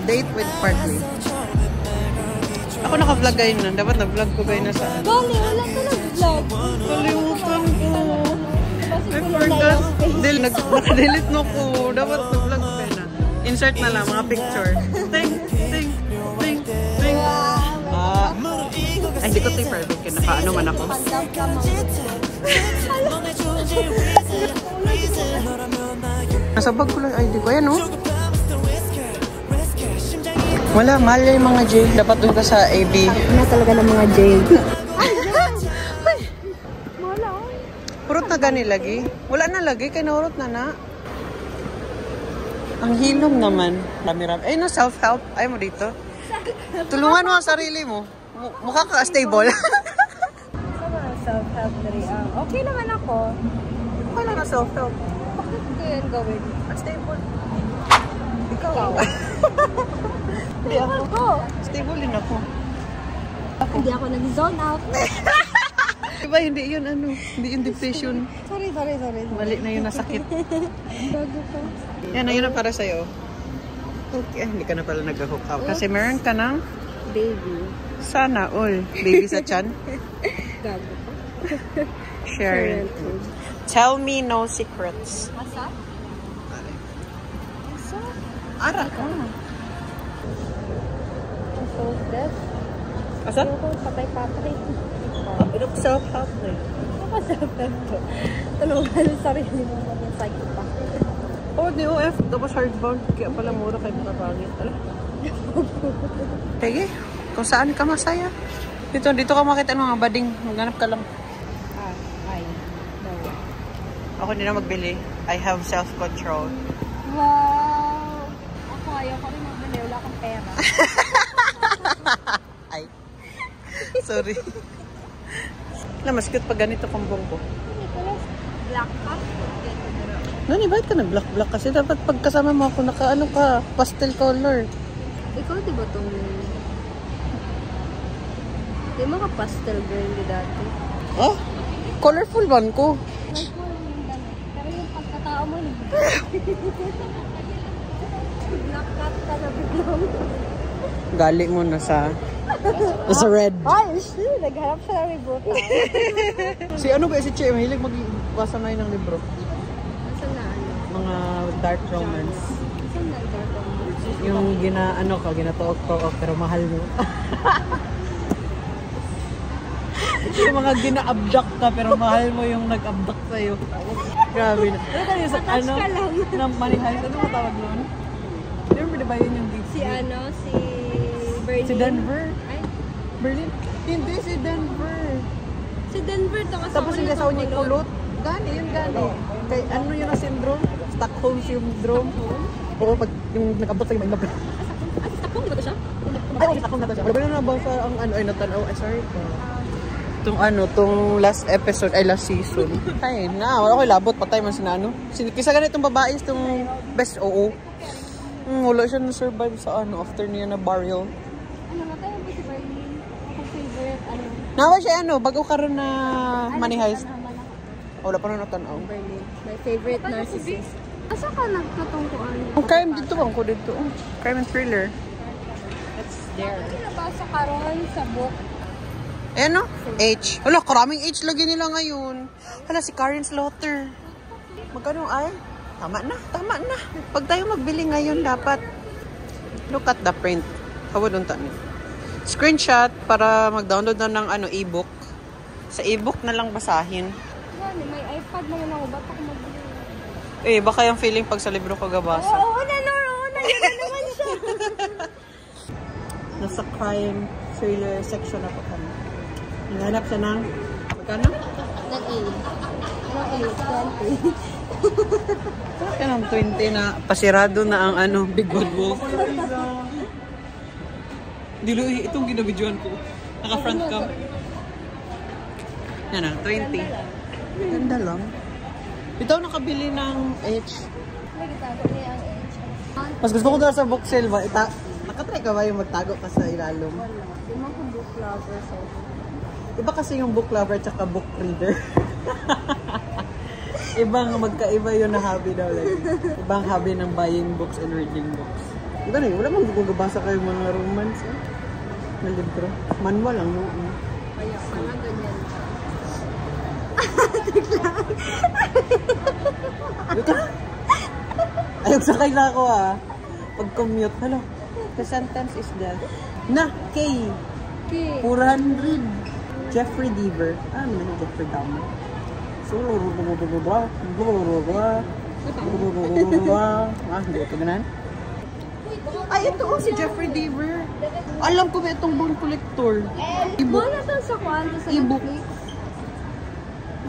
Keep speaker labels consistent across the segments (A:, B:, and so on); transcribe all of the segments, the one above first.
A: A date with Partly. Ako naka-vlog kayo na. Dapat na-vlog ko kayo na sa...
B: Gali, wala ka nag-vlog.
A: Kalimutan ko. I forgot. Naka-delete no ko. Dapat na-vlog ko kayo na. Insert na lang mga picture. Ting, ting, ting, ting. Ay, hindi ko tayo perfect. Naka-ano man ako. Nasa bag ko lang ID ko. Ayan, oh. Wala, mahal yung mga J. Dapat doon ka sa AB.
B: Ano talaga ng mga J?
A: Purot na gani lagi. Wala na lagi. Kaya naurot na na. Ang hilom naman. Rami-rami. Ay, no, self-help. Ay mo dito. Tulungan mo ang sarili mo. Mukha ka stable.
B: Self-help na rin. Okay naman ako.
A: Okay lang na self-help.
B: Bakit ko yan gawin?
A: Stable. Ikaw. Hindi ako. Stable din ako.
B: Hindi ako nag-zone out.
A: Diba, hindi yun ano. Hindi yun depression.
B: Sorry.
A: Mali na yun, nasakit.
B: Bago ko.
A: Yan na yun na para sa'yo. Okay, hindi ka na pala nag-hook up. Kasi meron ka ng
B: Baby.
A: sana all. Baby sa chan.
B: Gago ko.
A: Sharon. Tell me no secrets.
B: Asa?
A: Ara ka.
B: So dead.
A: Asa?
B: Ayoko, patay-patay.
A: Pero self-help na yun.
B: Ako self-help to. Tulungan sa sarili mo mga psychopath.
A: Oh, di OF. Tapos hardbound. Kaya pala mura kayo makapangit. Sige. Kung saan ka masaya. Dito ka makita ng mga bading. Maghanap ka lang.
B: Ay. No.
A: Ako hindi na magbili. I have self-control.
B: Wow! Ako ayoko rin magbili. Wala akong pera.
A: Ay. Sorry. Na, mas cute pag ganito kumbong ko.
B: Nicholas, black ka?
A: Nani, bakit ka nag-black-black? Kasi dapat pagkasama mo ako, naka-ano ka, pastel color.
B: Ikaw di ba itong... Di mo ka pastel girl di dati?
A: Oh? Colorful man ko.
B: Like mo yung dami. Pero yung pagkatao mo, black cat ka na biglang.
A: Gali mo na sa red.
B: Ay, shit! Nagharap siya ng ributan.
A: Si ano ba si Che? Mahilig magbasa na yun ng libro.
B: Asan na ano?
A: Mga dark romance.
B: Asan na dark romance?
A: Yung ginatook-took pero mahal mo. Yung mga gina-abduct ka pero mahal mo yung nag-abduct sa'yo. Grabe na. Ano tayo sa ano? Ng Money Heist? Ano matawag nun? Remember ba yun yung big
B: Si ano? Si Berlin?
A: Si Denver?
B: Ay?
A: Berlin? Hindi, si Denver.
B: Si Denver to kasama.
A: Tapos yung kasawa niya kulot. Gani, yun gani. Kay ano yun na syndrome? Stockholm syndrome. Oo, pag yung nag-abduct sa'yo, may labas.
B: Stockholm, di ba ito siya?
A: Ay, Stockholm na to siya. Wala na ba sa ang ano, ay natanaw. Ay, sorry po. Itong last episode, ay last season. Ay, wala ko labot, patay man sina ano. Kisa ganitong babae, itong best, oo. Wala siya na-survive sa ano, after niya na burial.
B: Ano nga tayo ba si Berlin? Ako favorite, ano?
A: Nawa siya ano, bago karon na Money Heist. Wala pa na natanaw.
B: Berlin. My favorite narcissist. Asa ka nagtatungkuan?
A: Ang crime dito, ang ko dito. Crime and thriller. It's there.
B: Ano nabasa karon sa book?
A: Ayan no? H. Wala, karaming H lagi nila ngayon. Wala, si Karen Slaughter. Magkano ay? Tama na. Pag tayo magbili ngayon, dapat look at the print. Kawadon ta niyo. Screenshot para mag-download na ng ano, e-book. Sa e-book na lang basahin.
B: Yan, may iPad na yun ako. Ba't ako magbili?
A: Eh, baka yung feeling pag sa libro ka gabasa.
B: Oo, yun na naman siya.
A: Nasa crime thriller section na po kami. Naghanap siya ng magkano?
B: Nag-A. Ano 20.
A: Yan ang 20 na pasirado na ang ano, Big Bad Wolf. Dilo, itong ginabidyoan ko. Naka-front cam. Yan na, 20. Ganda lang. Ito nakabili ng H.
B: May gitago niya ang H.
A: Mas gusto ko doon sa book sale ba? Nakatry ka ba yung magtago ka sa ilalong?
B: Wala. Di mo ko book lover. So.
A: Iba kasi yung book lover tsaka book reader. Ibang magkaiba yun na hobby daw. Like, ibang hobby ng buying books and reading books. Ganun, wala mong gugabasa kayo mga romance na libro. Manual lang, no?
B: Kaya pala ganyan.
A: Ayok sakay na ako pag-commute. Hello, the sentence is death. Na, K. 400. Jeffrey Deaver. Ano naman yung Jeffrey Dahmer? Hindi ito ganan? Ay, ito si Jeffrey Deaver. Alam ko ba itong bone collector?
B: Mo na to sa kwanto sa
A: E-book.
B: Netflix.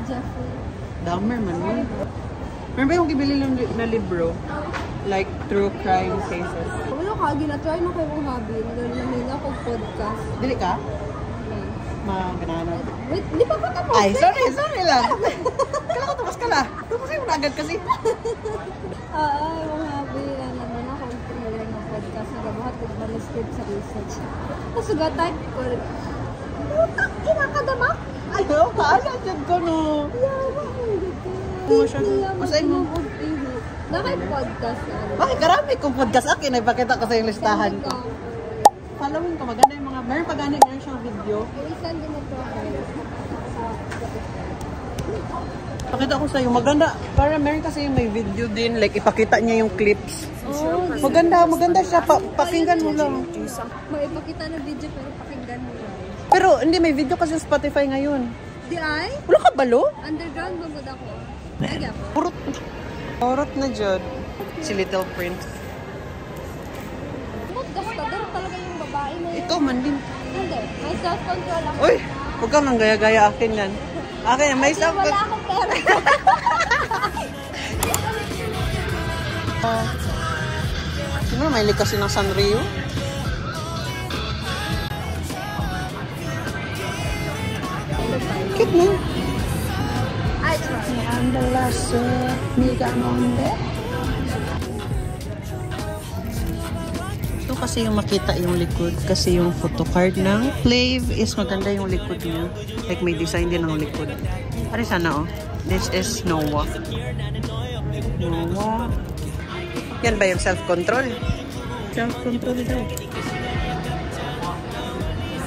B: Jeffrey.
A: Dahmer man mo. Meron ba yung ibili lang na libro? Like, true crime cases.
B: Wala ka, ginatry na kayo mong hobby. Nagalamin ako podcast.
A: Dili ka? Ganaan.
B: Wait, di pa tapos?
A: Ay, sorry lang. Kala ko tapos ka na. Tapos yung agad kasi.
B: Yung hobby. Naman ako familiar ng podcast. Nagabuhat ko maniscript sa research. Tapos type ko. Putak, kinakadamak?
A: Ayaw, kaala dyan ko no. Oo siya. Masay mo.
B: Naka-podcast na.
A: Bakit karami kong podcast akin? Ipakita ko sa yung listahan ko. Following ko, maganda yung mga, meron pa gani, meron siyang video.
B: I-send din ito.
A: Pakita ko sa'yo, maganda. Para meron kasi yung may video din, like ipakita niya yung clips. Maganda siya, pakinggan mo lang.
B: Maipakita na video pero pakinggan mo lang.
A: Pero hindi, may video kasi sa Spotify ngayon.
B: Di ay?
A: Wala ka balo?
B: Underground bangod ako. Lagi ako.
A: Purot na dyan. Si Little Prince.
B: Gastador talaga yung babae na yun.
A: Ikaw man din.
B: Hindi. May self-control ako.
A: Uy! Huwag kang nang gaya-gaya akin yan. Akin, may
B: Kasi wala akong pera.
A: Sino na may kasi ng Sanrio? Cute mo.
B: I try.
A: Andalas, Mika Monde. Ito kasi yung makita yung likod. Kasi yung photocard ng Flav is maganda yung likod niya. Like may design din ng likod. Pare sana This is Noah. Noah. Yan ba yung self-control? Self-control daw.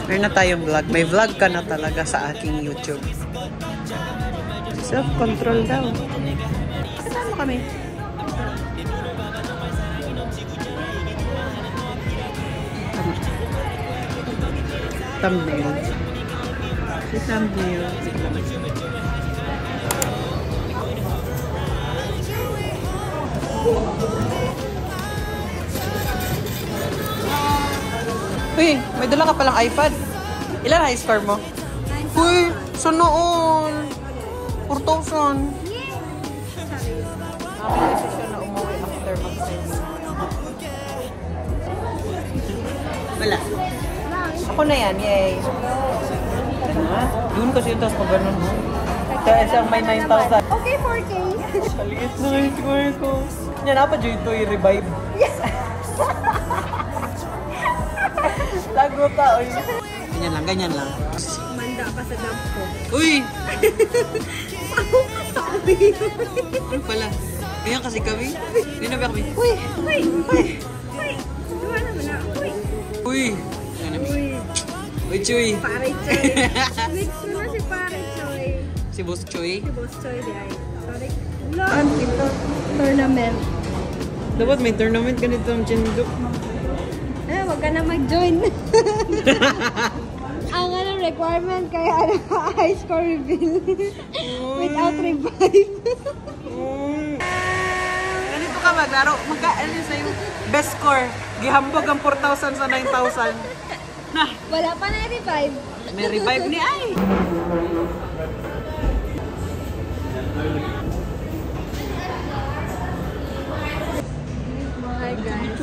A: Meron na tayong vlog. May vlog ka na talaga sa aking YouTube. Self-control daw. Kasama kami. Thumbnail. Si thumbnail. Uy, may dala ka palang iPad. Ilan high score mo? Uy, so noon. 4,000. Ako decision na umuwi after mag-save. Wala. Ako na yan, yay. Doon kasi yung tapos pag ganun mo. Kaya siyang may 9,000.
B: Okay, 4K.
A: Maliit na yung score ko. Yan, apa dyan ito i-revive. Lago tao yun. Ganyan lang.
B: Manda ka sa dump ko.
A: Uy!
B: Ako kasabi.
A: Ano pala? Ganyan kasi kami. Hindi na ba kami?
B: Uy! Diba naman na?
A: Uy! Uy, Chuy!
B: Pare Choy. Next mo na si Pare Choy.
A: Si Boss Chuy?
B: Si Boss Choy di ay. Sorry. Ito. Tournament.
A: Dapat may tournament ganito ang Chinduk.
B: Wag ka na mag-join. Ang requirement kaya high score reveal. Without revive.
A: Ganito ka maglaro. Magkaan sa'yo. Best score. Gihambog ang 4,000 sa 9,000. Na.
B: Wala pa na revive.
A: May revive ni Ay.
B: Hi guys.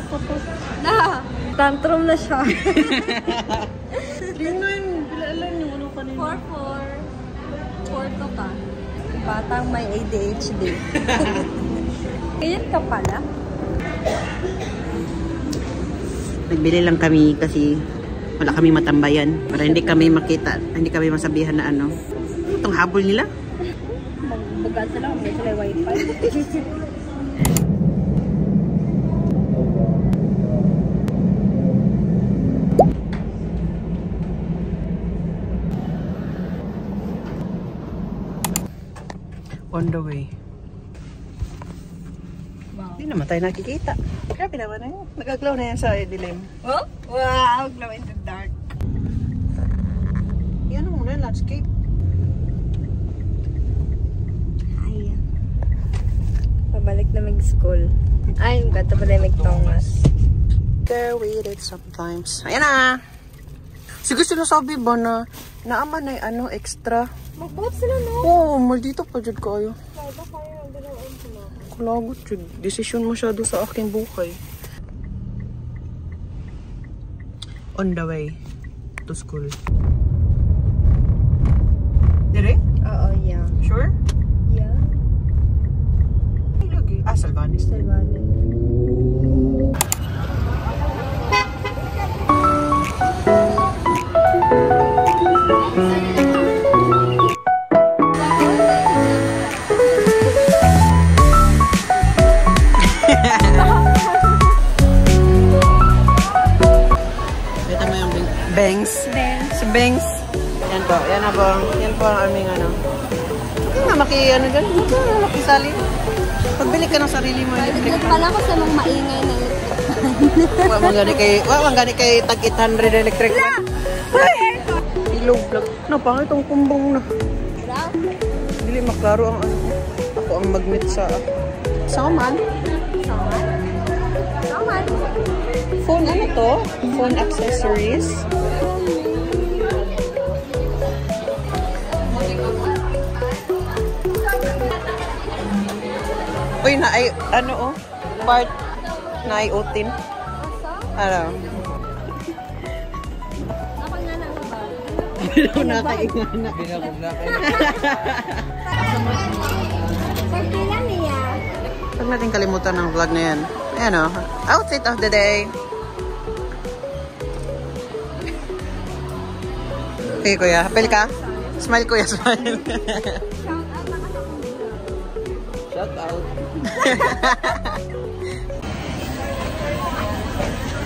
B: Na! Tantrum na siya.
A: Tingnan. Pilalan yung ano kanina.
B: 4-4. 4 ka. Batang may ADHD. Ganyan ka pala?
A: Nagbili lang kami kasi wala kami matambayan. Para hindi kami makita, hindi kami masabihan na ano. Itong habol nila.
B: Magbugat sila, may sila wifi.
A: On the way.
B: Wow.
A: Hindi naman tayo nakikita. Grabe naman na yun. Nagaglaw na yan sa dilim.
B: Oh? Wow! Glow in the dark.
A: Yan mo muna, landscape.
B: Ay. Pabalik na mag-school. Ay, gato pala mag-Thomas.
A: There waited sometimes. Ayan na! Sige sinasabi ba na naaman ay ano, extra?
B: Magbuhat sila, no?
A: Oo, maldito pa dyan kayo.
B: Kaya kayo ang dalawang sila.
A: Kalagot yun. Desisyon masyado sa aking buhay. On the way to school. Dire?
B: Oo, yeah.
A: Sure?
B: Yeah.
A: Ay, lagi. Ah, Salvanis.
B: Salvador.
A: Ito mo yung Bengs. Si Bengs. Yan po. Yan na po. Yan po ang aming ano. Hindi nga ano dyan. Hindi nga makisali. Pagbili ka ng sarili mo.
B: Naglit pala ko sa mga maingay na electric.
A: Wala gani kay tag 800 electric fan. Ilog lang. No, pangit itong kumbong na. Dili maklaro ang ano. Ako ang magnet sa Saman.
B: Saman?
A: Phone ano to? Phone accessories. Uy, na ay, ano oh, part na ay utin. Ano?
B: Ako nga na ba?
A: Hindi ako nakaingana.
B: Pagpila niya.
A: Huwag natin kalimutan ng vlog na yan. Ayan o, outfit of the day. Okay, kuya. Hapil ka? Smile, kuya. Smile. Shout out.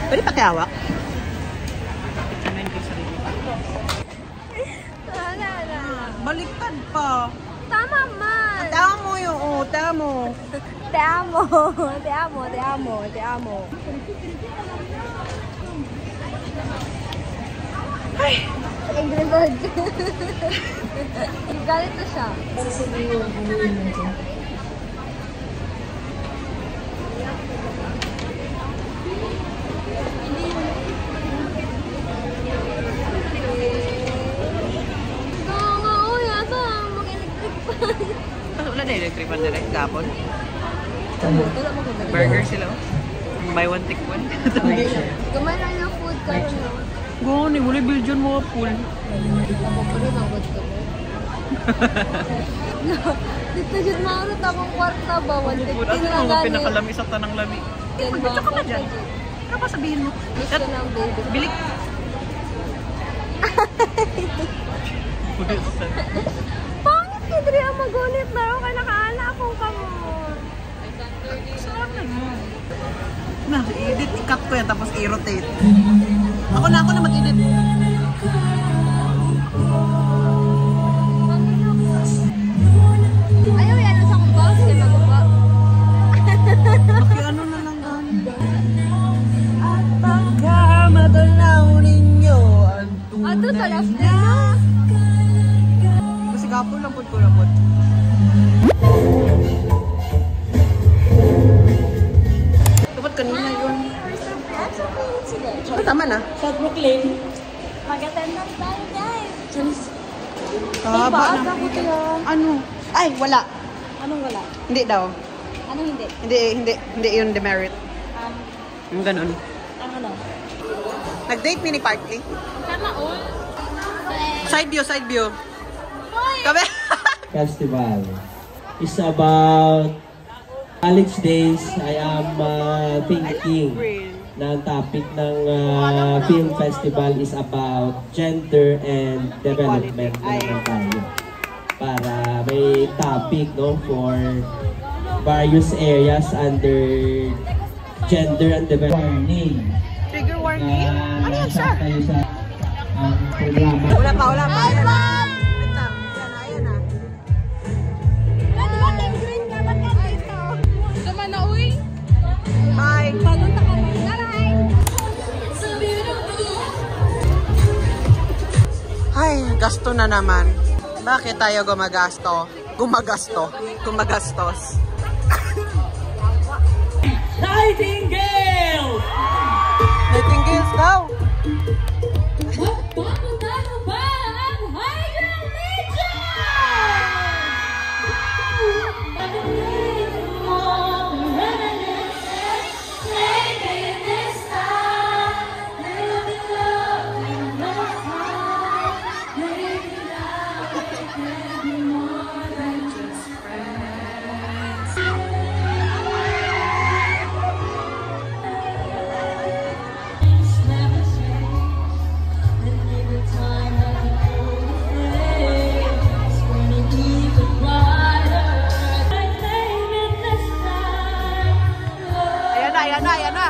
A: Pwede pakiawak? Baliktad pa.
B: Tama man.
A: Tamo yung, oh, tamo.
B: Te amo. Te amo. Te amo. Te amo.
A: Ay.
B: English word. Galit na siya.
A: Wala na electric fan direct gapon. Burger sila oh. Buy one take one.
B: Gamay lang yung food ka rin no?
A: Gani, muli Belgian mga pool.
B: Puro mabot ka mo. Dito dyan maurot akong kwarta ba? 150
A: Ano
B: na
A: mga
B: gani.
A: pinakalami sa tanang lami? Magdito ka na dyan. Ano pa sabihin mo?
B: Miss ko ng baby.
A: Bilik.
B: Pangit ka diri ang magunit na ako kaya nakaala akong kamon.
A: Sarap na mo. Na, i-edit, i-cut ko yan tapos i-rotate. Ako na mag-edit.
B: Ayaw yan sa akong boss kaya mag-boss.
A: Ano na lang gani. At pagka matanaw ninyo ang tunay
B: Ato sa last day
A: na.
B: no?
A: Kasi kapon lang po ko. Dapat kanina yun. Tama na.
B: South Brooklyn. Mag-attendance tayo guys.
A: Haba na. Ano? Ay, wala.
B: Anong wala?
A: Hindi daw.
B: Anong hindi?
A: Hindi yun demerit. Yung ganun.
B: Ang ano?
A: Nag-date mini partly.
B: Tama all.
A: Side view. Kabe.
C: Festival is about college days. I am thinking na ang topic ng film festival is about gender and development na naman tayo. Para may topic no for various areas under gender and development.
A: Trigger warning? Ano yan, sir?
C: Tayo sa programa.
A: Wala pa. Ayan na. Ayan na. gasto na naman. Bakit tayo gumagasto? Gumagastos.
C: Nightingale!
A: Nightingales daw.
B: Magpapatalo ba ang Hydra Legion?
A: Ayan na.
B: Ayan na!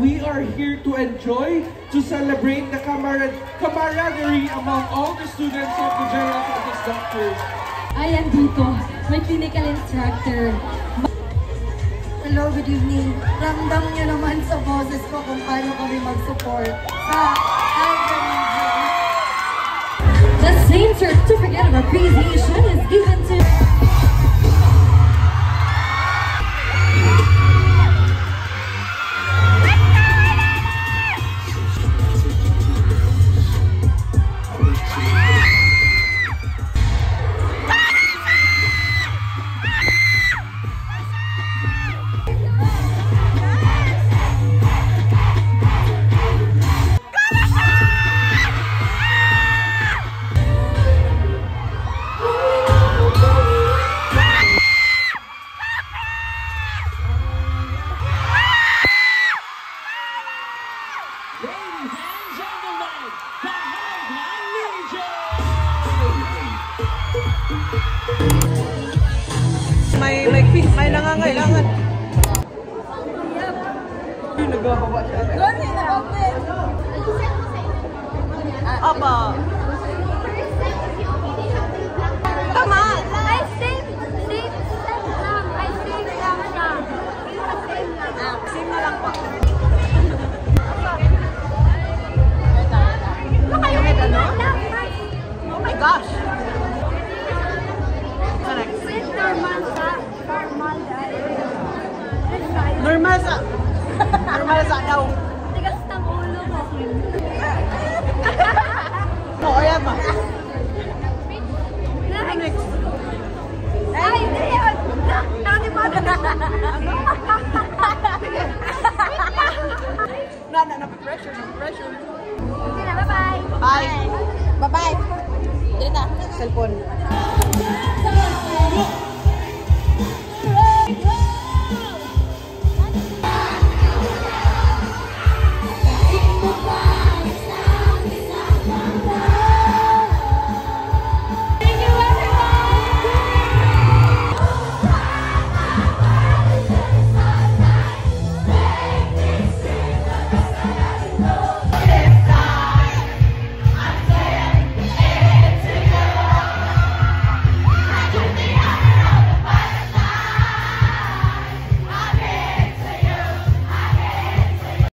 D: We are here to enjoy, to celebrate the camaraderie among all the students of the General Practice Doctors.
B: Ayan dito, may clinical instructor.
E: Hello, good evening. Ramdam nyo naman sa boses ko kung paano kami mag-support sa Hydra Legion.
B: The same certificate of appreciation is given to...
A: May nangangailangan. Apa? Tama!
B: I saved lang siya.
A: Same na lang po. Oh my gosh! Normal sa daw.
B: Tigas ng ulo mo.
A: Oh, ayan ma.